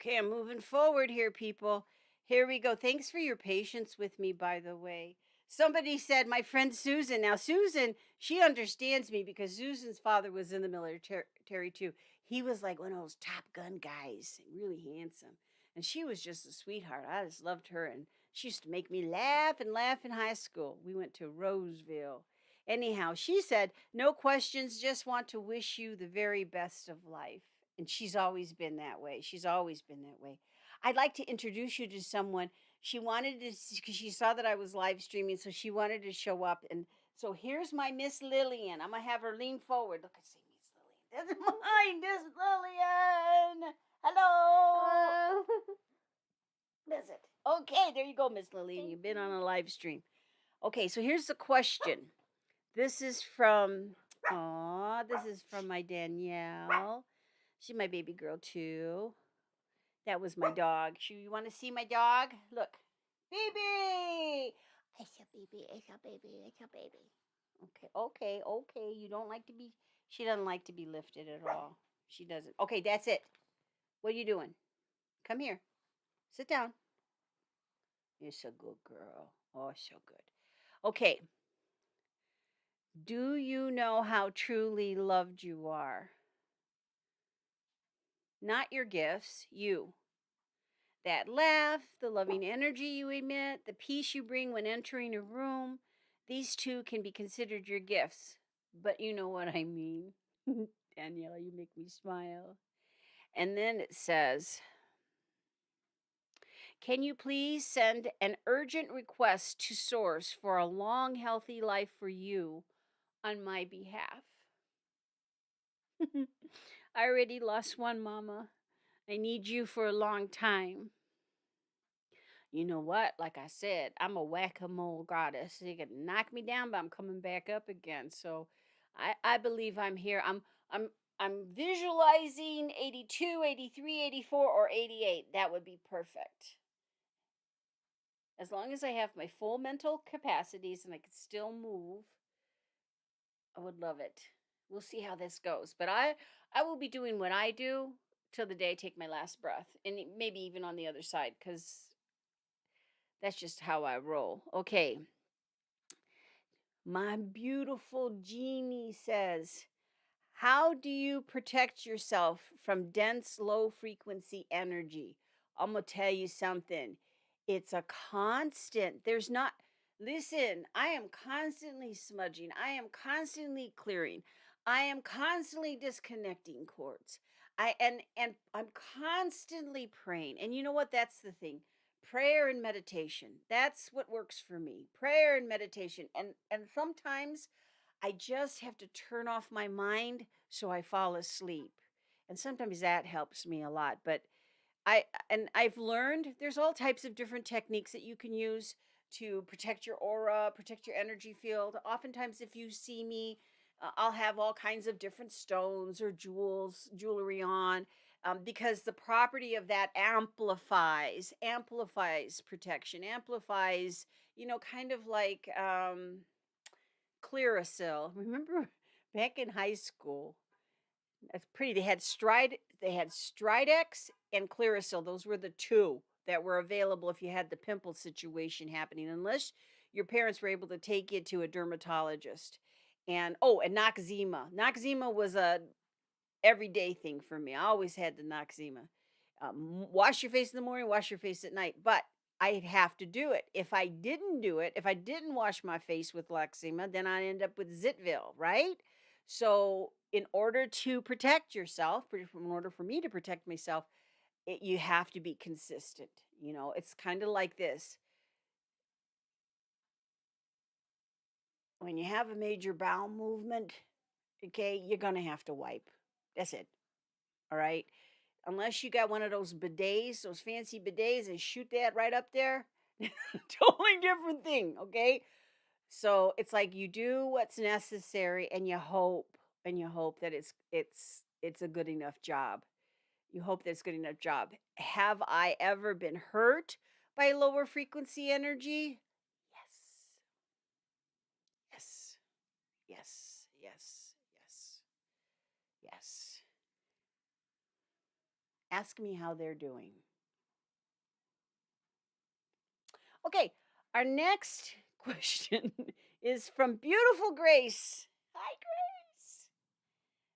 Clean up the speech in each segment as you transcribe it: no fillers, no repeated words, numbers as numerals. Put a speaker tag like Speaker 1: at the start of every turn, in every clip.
Speaker 1: Okay, I'm moving forward here, people. Here we go. Thanks for your patience with me, by the way. Somebody said my friend Susan. Now, Susan, she understands me because Susan's father was in the military too. He was like one of those Top Gun guys, really handsome. And she was just a sweetheart. I just loved her. And she used to make me laugh and laugh in high school. We went to Roseville. Anyhow, she said, no questions, just want to wish you the very best of life. And she's always been that way. She's always been that way. I'd like to introduce you to someone. She wanted to, because she saw that I was live streaming, so she wanted to show up. And so here's my Miss Lillian. I'm going to have her lean forward. Look, I say Miss Lillian. That's mine, Miss Lillian. Hello.
Speaker 2: Hello.
Speaker 1: Is it? Okay, there you go, Miss Lillian. You've been on a live stream. Okay, so here's the question. This is from, this is from my Danielle. She's my baby girl too. That was my dog. You want to see my dog? Look, baby. It's a baby. It's a baby. It's a baby. Okay. You don't like to be. She doesn't like to be lifted at all. She doesn't. Okay, that's it. What are you doing? Come here. Sit down. You're so good, girl. Oh, so good. Okay. Do you know how truly loved you are? Not your gifts, you. That laugh, the loving energy you emit, the peace you bring when entering a room, these two can be considered your gifts. But you know what I mean. Daniela, you make me smile. And then it says, can you please send an urgent request to Source for a long, healthy life for you on my behalf? I already lost one, Mama. I need you for a long time. You know what? Like I said, I'm a whack-a-mole goddess. You can knock me down, but I'm coming back up again. So I believe I'm here. I'm visualizing 82, 83, 84, or 88. That would be perfect. As long as I have my full mental capacities and I can still move, I would love it. We'll see how this goes. But I will be doing what I do till the day I take my last breath. And maybe even on the other side, because that's just how I roll. Okay. My beautiful genie says, how do you protect yourself from dense, low frequency energy? I'm going to tell you something. It's a constant. There's not, listen, I am constantly smudging. I am constantly clearing. I am constantly disconnecting cords. And I'm constantly praying. And you know what? That's the thing. Prayer and meditation. That's what works for me. Prayer and meditation. And sometimes I just have to turn off my mind so I fall asleep. And sometimes that helps me a lot. But I've learned there's all types of different techniques that you can use to protect your aura, protect your energy field. Oftentimes, if you see me, I'll have all kinds of different stones or jewelry on, because the property of that amplifies protection, amplifies, kind of like Clearasil. Remember back in high school? That's pretty. They had Stridex and Clearasil. Those were the two that were available if you had the pimple situation happening, unless your parents were able to take you to a dermatologist. And Noxzema. Noxzema was a everyday thing for me. I always had the Noxzema. Wash your face in the morning, wash your face at night. But I'd have to do it. If I didn't do it, if I didn't wash my face with Noxzema, then I'd end up with Zitville, right? So, in order to protect yourself, in order for me to protect myself, you have to be consistent. It's kind of like this. When you have a major bowel movement, okay, you're going to have to wipe. That's it. All right. Unless you got one of those bidets, those fancy bidets, and shoot that right up there. Totally different thing, okay? So it's like you do what's necessary and you hope that it's a good enough job. You hope that it's good enough job. Have I ever been hurt by lower frequency energy? Yes. Yes. Yes. Yes. Yes. Yes. Ask me how they're doing. Okay, our next question is from beautiful Grace. Hi, Grace.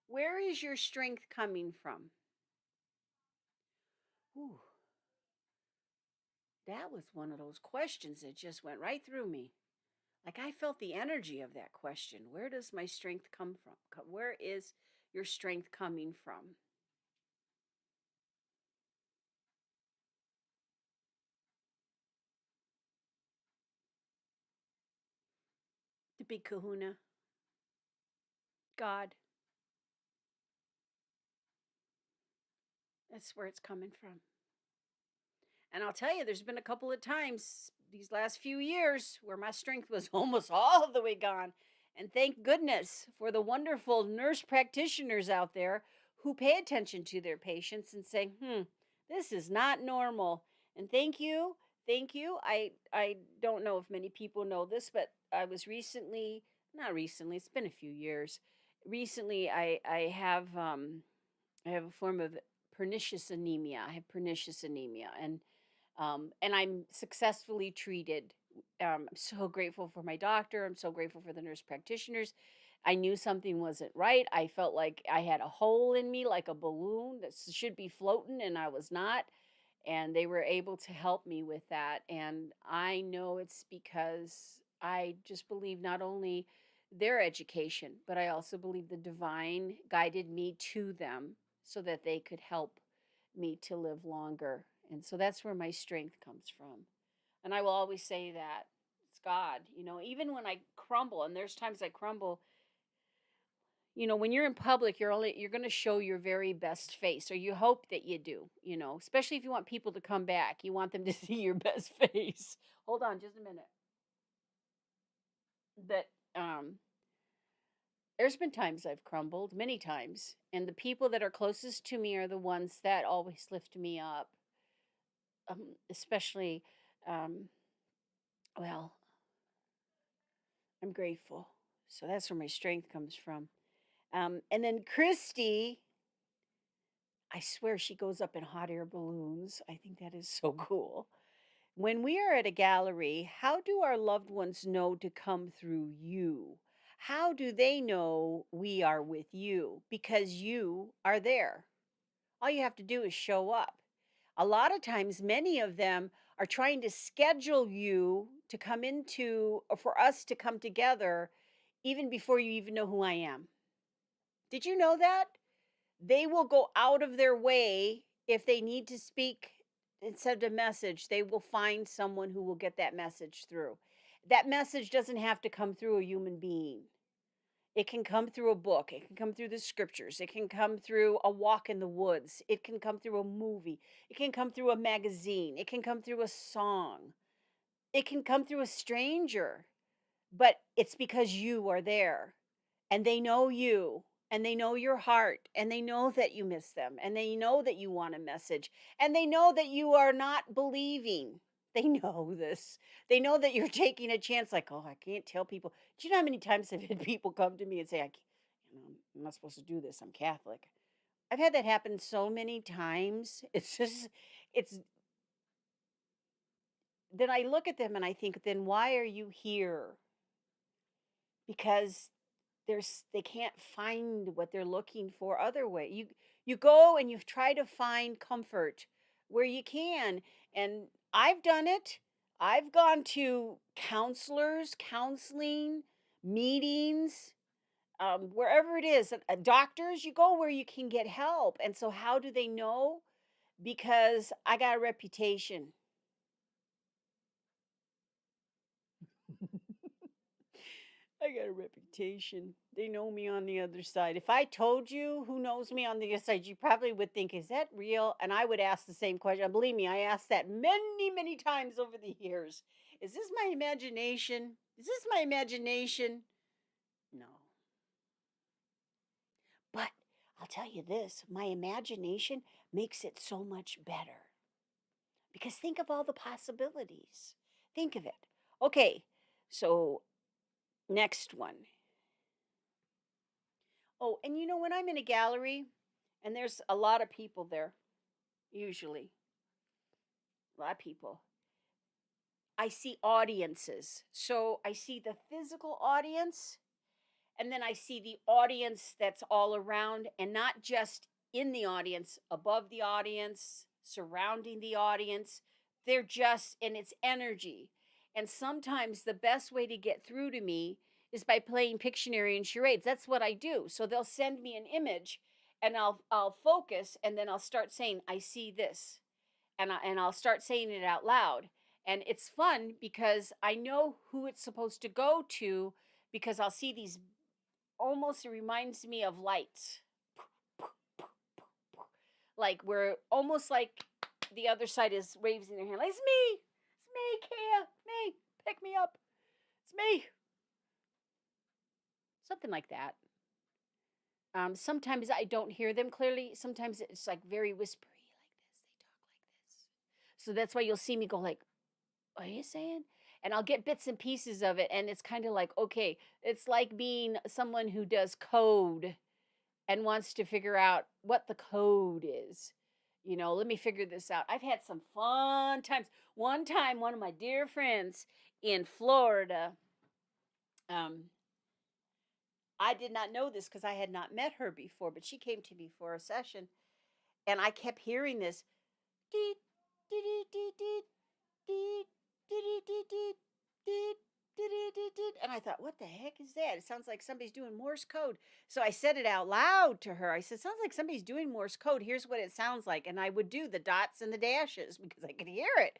Speaker 1: Where is your strength coming from? Ooh, that was one of those questions that just went right through me. Like I felt the energy of that question. Where does my strength come from? Where is your strength coming from? The big kahuna, God. That's where it's coming from. And I'll tell you, there's been a couple of times these last few years where my strength was almost all the way gone. And thank goodness for the wonderful nurse practitioners out there who pay attention to their patients and say, this is not normal. And thank you. Thank you. I don't know if many people know this, but I was recently, not recently, it's been a few years. Recently I have a form of pernicious anemia. I have pernicious anemia, and I'm successfully treated. I'm so grateful for my doctor. I'm so grateful for the nurse practitioners. I knew something wasn't right. I felt like I had a hole in me, like a balloon that should be floating, and I was not. And they were able to help me with that. And I know it's because I just believe not only their education, but I also believe the divine guided me to them so that they could help me to live longer. And so that's where my strength comes from. And I will always say that it's God, even when I crumble, and there's times I crumble, when you're in public, you're going to show your very best face, or you hope that you do, especially if you want people to come back. You want them to see your best face. Hold on just a minute. That there's been times I've crumbled, many times, and the people that are closest to me are the ones that always lift me up. Especially um well, I'm grateful. So that's where my strength comes from. And then Christy, I swear she goes up in hot air balloons. I think that is so cool. When we are at a gallery, how do our loved ones know to come through you? How do they know we are with you? Because you are there. All you have to do is show up. A lot of times, many of them are trying to schedule you to come into, or for us to come together, even before you even know who I am. Did you know that? They will go out of their way if they need to speak and send a message. They will find someone who will get that message through. That message doesn't have to come through a human being. It can come through a book. It can come through the scriptures. It can come through a walk in the woods. It can come through a movie. It can come through a magazine. It can come through a song. It can come through a stranger. But it's because you are there and they know you and they know your heart and they know that you miss them and they know that you want a message and they know that you are not believing. They know this. They know that you're taking a chance, like, oh, I can't tell people. Do you know how many times I've had people come to me and say, I can't, I'm not supposed to do this. I'm Catholic. I've had that happen so many times. It's just, it's, then I look at them and I think, then why are you here? Because they can't find what they're looking for other way. You go and you try to find comfort where you can, and I've done it. I've gone to counselors, counseling, meetings, wherever it is, doctors. You go where you can get help. And so how do they know? Because I got a reputation. I got a reputation. They know me on the other side. If I told you who knows me on the other side, you probably would think, is that real? And I would ask the same question. Believe me, I asked that many, many times over the years. Is this my imagination? Is this my imagination? No. But I'll tell you this, my imagination makes it so much better. Because think of all the possibilities. Think of it. Okay, so next one. Oh, and when I'm in a gallery and there's a lot of people there, usually. A lot of people. I see audiences. So I see the physical audience, and then I see the audience that's all around, and not just in the audience, above the audience, surrounding the audience. They're just, and it's energy. And sometimes the best way to get through to me is by playing Pictionary and charades. That's what I do. So they'll send me an image, and I'll focus, and then I'll start saying, I see this, and I'll start saying it out loud. And it's fun because I know who it's supposed to go to, because I'll see these, almost, it reminds me of lights. Like, we're almost like the other side is raising their hand. Like, it's me, Kia, me, pick me up. It's me. Something like that. Sometimes I don't hear them clearly. Sometimes it's like very whispery, like this. They talk like this. So that's why you'll see me go like, what are you saying? And I'll get bits and pieces of it. And it's kind of like, okay, it's like being someone who does code and wants to figure out what the code is. Let me figure this out. I've had some fun times. One time, one of my dear friends in Florida, um, I did not know this because I had not met her before, but she came to me for a session, and I kept hearing this, deet, deet, deet, deet, deet, deet, deet, deet, deet, and I thought, what the heck is that? It sounds like somebody's doing Morse code. So I said it out loud to her. I said, sounds like somebody's doing Morse code. Here's what it sounds like. And I would do the dots and the dashes because I could hear it.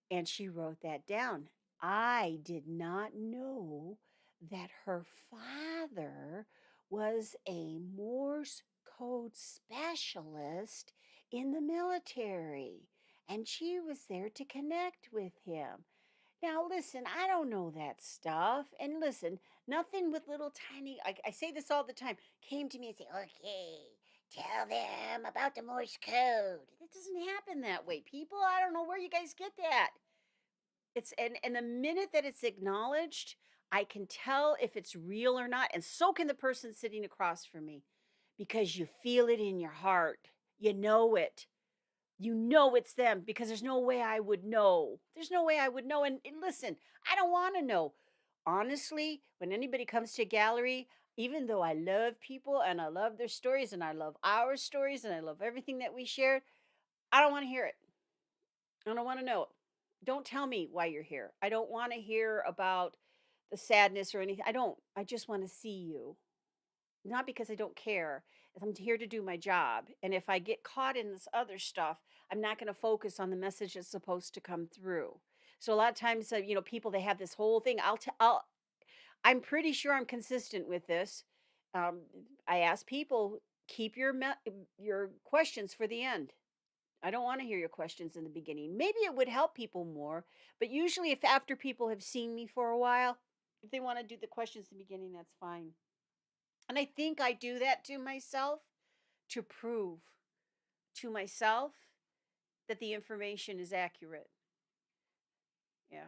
Speaker 1: And she wrote that down. I did not know that her father was a Morse code specialist in the military, and she was there to connect with him. Now, listen, I don't know that stuff. And listen, nothing with little tiny, I say this all the time, came to me and say, okay, tell them about the Morse code. It doesn't happen that way, people. I don't know where you guys get that. And the minute that it's acknowledged, I can tell if it's real or not. And so can the person sitting across from me, because you feel it in your heart. You know it. You know it's them, because there's no way I would know. There's no way I would know. And listen, I don't want to know. Honestly, when anybody comes to a gallery, even though I love people and I love their stories and I love our stories and I love everything that we shared, I don't want to hear it. I don't want to know it. Don't tell me why you're here. I don't want to hear about the sadness or anything. I don't. I just want to see you. Not because I don't care. I'm here to do my job. And if I get caught in this other stuff, I'm not going to focus on the message that's supposed to come through. So a lot of times, people, they have this whole thing. I'm pretty sure I'm consistent with this. Um, I ask people, keep your questions for the end. I don't want to hear your questions in the beginning. Maybe it would help people more, but usually, if after people have seen me for a while, if they want to do the questions in the beginning, that's fine. And I think I do that to myself to prove to myself that the information is accurate. Yeah.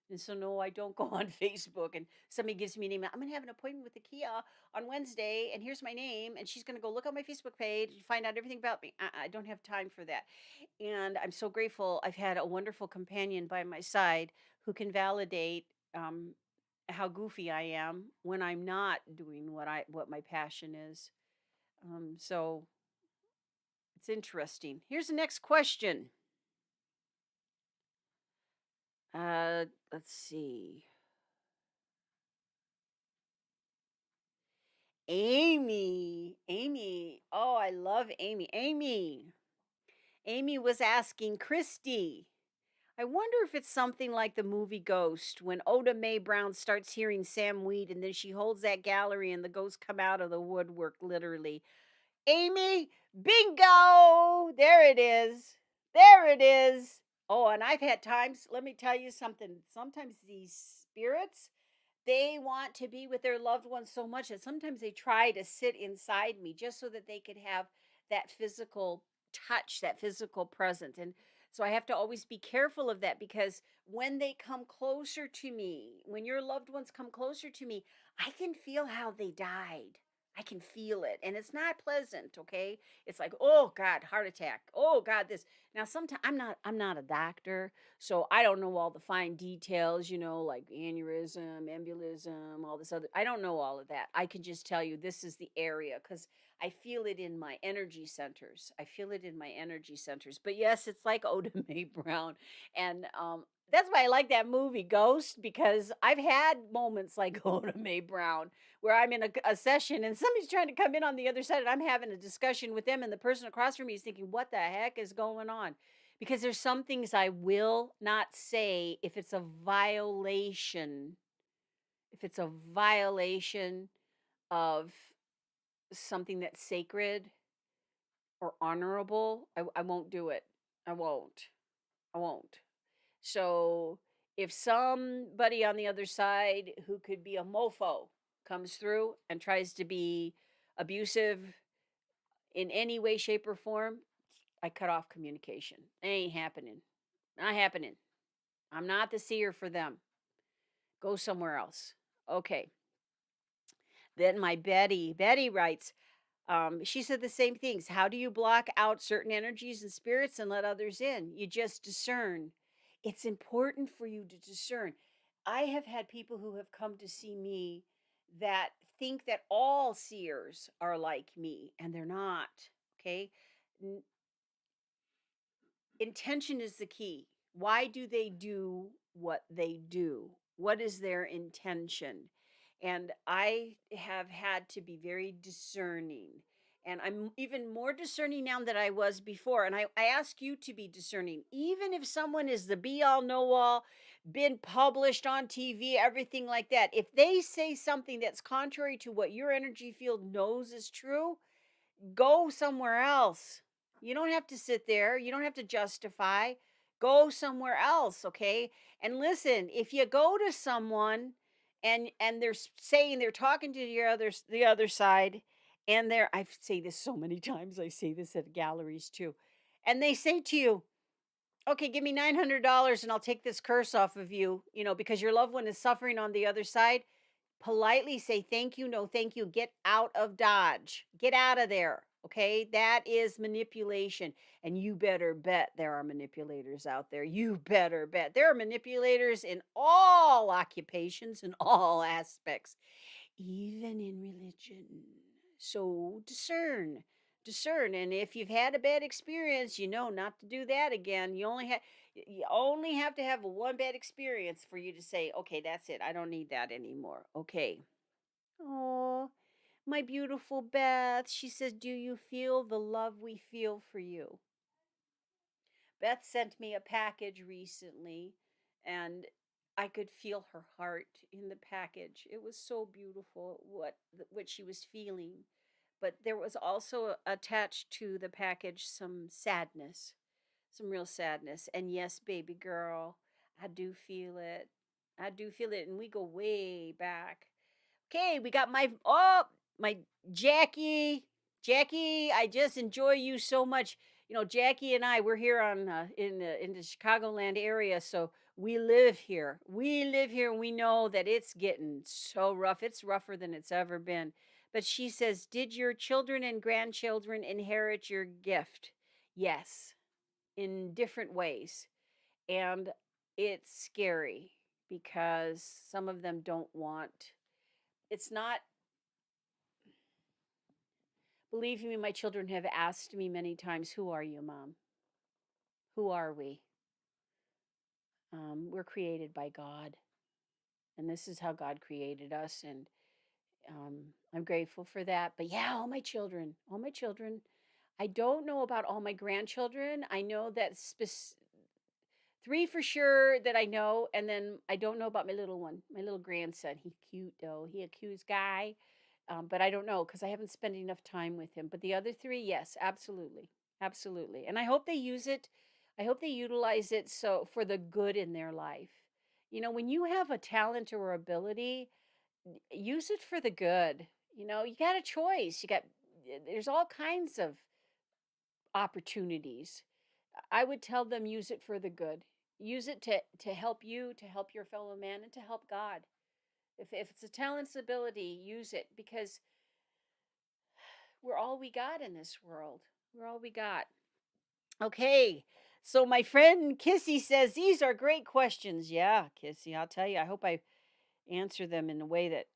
Speaker 1: And so, no, I don't go on Facebook and somebody gives me a name. I'm going to have an appointment with the Kia on Wednesday, and here's my name. And she's going to go look on my Facebook page and find out everything about me. I don't have time for that. And I'm so grateful I've had a wonderful companion by my side who can validate how goofy I am when I'm not doing what my passion is. So it's interesting. Here's the next question. Let's see. Amy. Oh, I love Amy. Amy was asking Christy. I wonder if it's something like the movie Ghost, when Oda Mae Brown starts hearing Sam Weed, and then she holds that gallery and the ghosts come out of the woodwork, literally. Amy, bingo! There it is. There it is. Oh, and I've had times, let me tell you something. Sometimes these spirits, they want to be with their loved ones so much that sometimes they try to sit inside me just so that they could have that physical touch, that physical presence. And so I have to always be careful of that, because when they come closer to me, when your loved ones come closer to me, I can feel how they died. I can feel it, and it's not pleasant, okay? It's like, "Oh god, heart attack. Oh god, this." Now sometimes I'm not a doctor, so I don't know all the fine details, like aneurysm, embolism, all this other. I don't know all of that. I can just tell you this is the area cuz I feel it in my energy centers. I feel it in my energy centers. But yes, it's like Oda Mae Brown, and that's why I like that movie Ghost, because I've had moments like Oda Mae Brown where I'm in a session and somebody's trying to come in on the other side and I'm having a discussion with them, and the person across from me is thinking, what the heck is going on? Because there's some things I will not say if it's a violation, if it's a violation of something that's sacred or honorable. I won't do it. I won't. I won't. So if somebody on the other side who could be a mofo comes through and tries to be abusive in any way, shape, or form, I cut off communication. It ain't happening. Not happening. I'm not the seer for them. Go somewhere else. Okay. Then my Betty writes, she said the same things. How do you block out certain energies and spirits and let others in? You just discern. It's important for you to discern. I have had people who have come to see me that think that all seers are like me, and they're not. Okay. Intention is the key. Why do they do what they do? What is their intention? And I have had to be very discerning. And I'm even more discerning now than I was before. And I ask you to be discerning. Even if someone is the be all, know all, been published on TV, everything like that, if they say something that's contrary to what your energy field knows is true, go somewhere else. You don't have to sit there. You don't have to justify. Go somewhere else, okay? And listen, if you go to someone and they're saying they're talking to the other side, and I say this so many times. I say this at galleries too. And they say to you, "Okay, give me $900 and I'll take this curse off of you, because your loved one is suffering on the other side." Politely say, "Thank you, no thank you, get out of Dodge, get out of there." Okay, that is manipulation. And you better bet there are manipulators out there. You better bet there are manipulators in all occupations and all aspects, even in religion. So discern. And if you've had a bad experience, you know not to do that again. You only have to have one bad experience for you to say, okay, that's it. I don't need that anymore. Okay. Oh, my beautiful Beth. She says, do you feel the love we feel for you? Beth sent me a package recently, and I could feel her heart in the package. It was so beautiful what she was feeling. But there was also attached to the package some sadness, some real sadness. And yes, baby girl, I do feel it. I do feel it. And we go way back. Okay, we got my Jackie. Jackie, I just enjoy you so much. Jackie and we're here in the Chicagoland area, so we live here. We live here, and we know that it's getting so rough. It's rougher than it's ever been. But she says, "Did your children and grandchildren inherit your gift?" Yes, in different ways. And it's scary because some of them don't want. It's not. Believe me, my children have asked me many times, "Who are you, Mom? Who are we?" We're created by God, and this is how God created us, and I'm grateful for that. But yeah, all my children. I don't know about all my grandchildren. I know that three for sure that I know, and then I don't know about my little one, my little grandson. He's cute though. He a cute guy, but I don't know because I haven't spent enough time with him. But the other three, yes, absolutely, absolutely. And I hope they use it. I hope they utilize it so for the good in their life. When you have a talent or ability, use it for the good. You got a choice. There's all kinds of opportunities. I would tell them use it for the good. Use it to help you, to help your fellow man, and to help God. If it's a talent's ability, use it, because we're all we got in this world. We're all we got. Okay. So my friend Kissy says these are great questions. Yeah, Kissy, I'll tell you. I hope I answer them in a way that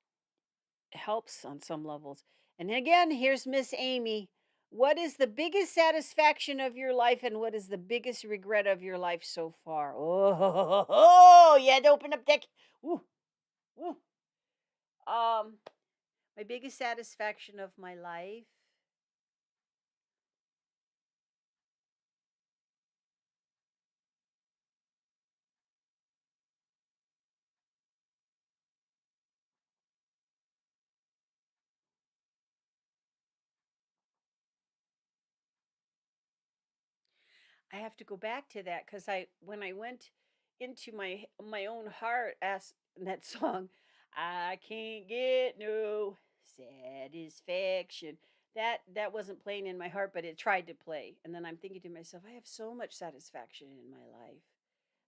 Speaker 1: helps on some levels. And again, here's Miss Amy. What is the biggest satisfaction of your life and what is the biggest regret of your life so far? Oh, you had to open up that. Ooh, ooh. My biggest satisfaction of my life. I have to go back to that because when I went into my own heart, asked that song, I can't get no satisfaction. That wasn't playing in my heart, but it tried to play. And then I'm thinking to myself, I have so much satisfaction in my life.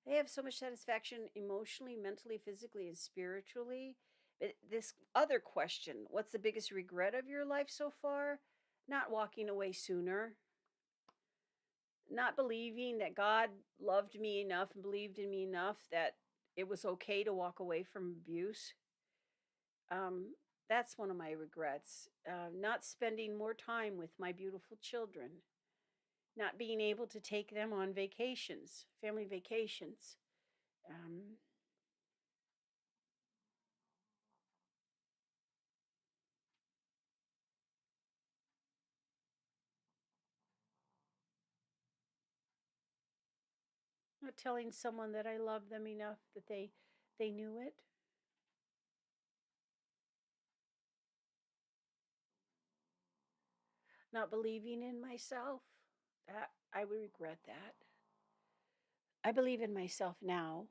Speaker 1: I have so much satisfaction emotionally, mentally, physically, and spiritually. But this other question, what's the biggest regret of your life so far? Not walking away sooner, not believing that God loved me enough and believed in me enough that it was okay to walk away from abuse. Um, that's one of my regrets. Not spending more time with my beautiful children, not being able to take them on vacations, family vacations. Um, Not telling someone that I love them enough that they knew it. Not believing in myself. That I would regret that. I believe in myself now.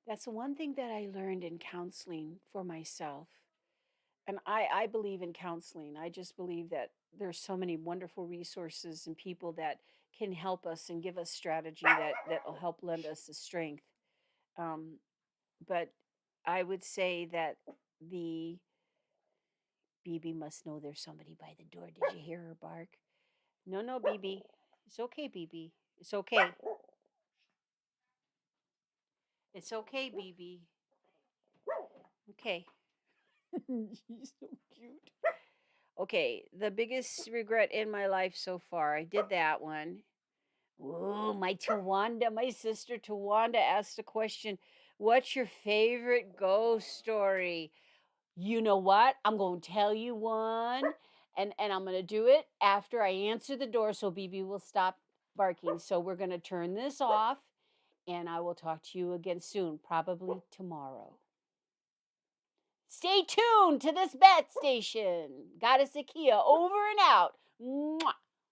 Speaker 1: That's one thing that I learned in counseling for myself. And I believe in counseling. I just believe that there's so many wonderful resources and people that can help us and give us strategy that will help lend us the strength. Um, but I would say that the BB must know there's somebody by the door. Did you hear her bark? No, no, BB. It's okay, BB. It's okay. It's okay, BB. Okay. She's so cute. Okay, the biggest regret in my life so far. I did that one. Ooh, my Tawanda, my sister Tawanda asked a question. What's your favorite ghost story? You know what? I'm going to tell you one, and I'm going to do it after I answer the door so BB will stop barking. So we're going to turn this off, and I will talk to you again soon, probably tomorrow. Stay tuned to this bat station. Goddess Akia over and out. Mwah.